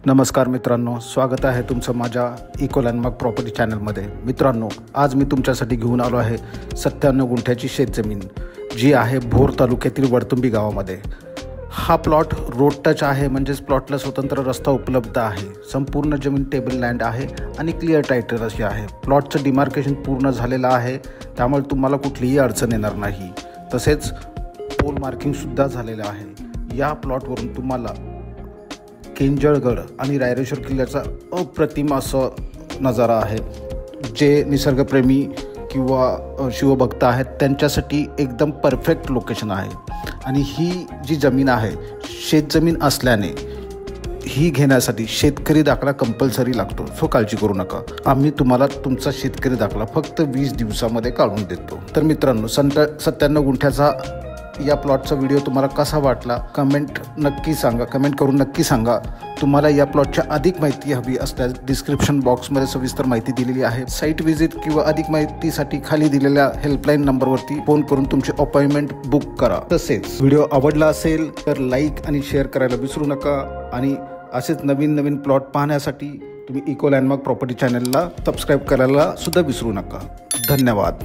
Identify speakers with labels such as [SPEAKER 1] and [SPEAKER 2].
[SPEAKER 1] नमस्कार मित्रांनो, स्वागत आहे तुमचं माझ्या इको लँडमार्क प्रॉपर्टी चॅनलमध्ये। मित्रांनो, आज मी तुमच्यासाठी घेऊन आलो आहे 97 गुंठ्याची शेतजमीन जी आहे भोर तालुक्यातील वडतुंबी गावामध्ये। हा प्लॉट रोड टच आहे, म्हणजेच प्लॉटला स्वतंत्र रस्ता उपलब्ध आहे। संपूर्ण जमीन टेबल लँड आहे आणि क्लिअर टायटल अशी आहे। प्लॉटचं डिमार्केशन पूर्ण झालेलं आहे, त्यामुळे तुम्हाला कुठलीही अडचण येणार नाही। तसेच पोल मार्किंग सुद्धा झालेलं आहे। या प्लॉटवरून तुम्हाला किंजळगड आणि रायरेश्वर किल्ल्याचा अप्रतिम असं नजारा आहे। जे निसर्गप्रेमी किंवा शिवभक्त आहेत त्यांच्यासाठी एकदम परफेक्ट लोकेशन आहे। आणि ही जी जमीन आहे शेतजमीन असल्याने ही घेण्यासाठी शेतकरी दाखला कंपल्सरी लागतो। सो काळजी करू नका, आम्ही तुम्हाला तुमचा शेतकरी दाखला फक्त 20 दिवसामध्ये काढून देतो। तर मित्रांनो, 97 गुंठ्याचा या प्लॉटचा व्हिडिओ तुम्हाला कसा वाटला कमेंट करून नक्की सांगा। तुम्हाला या प्लॉटच्या अधिक माहिती हवी असल्यास डिस्क्रिप्शन बॉक्समध्ये सविस्तर माहिती दिलेली आहे। साईट व्हिजिट किंवा अधिक माहितीसाठी खाली दिलेल्या हेल्पलाईन नंबरवरती फोन करून तुमची अपॉइंटमेंट बुक करा। तसेच व्हिडिओ आवडला असेल तर लाईक आणि शेअर करायला विसरू नका। आणि असेच नवीन प्लॉट पाहण्यासाठी तुम्ही इको लँडमार्क प्रॉपर्टी चॅनलला सबस्क्राईब करायला सुद्धा विसरू नका। धन्यवाद।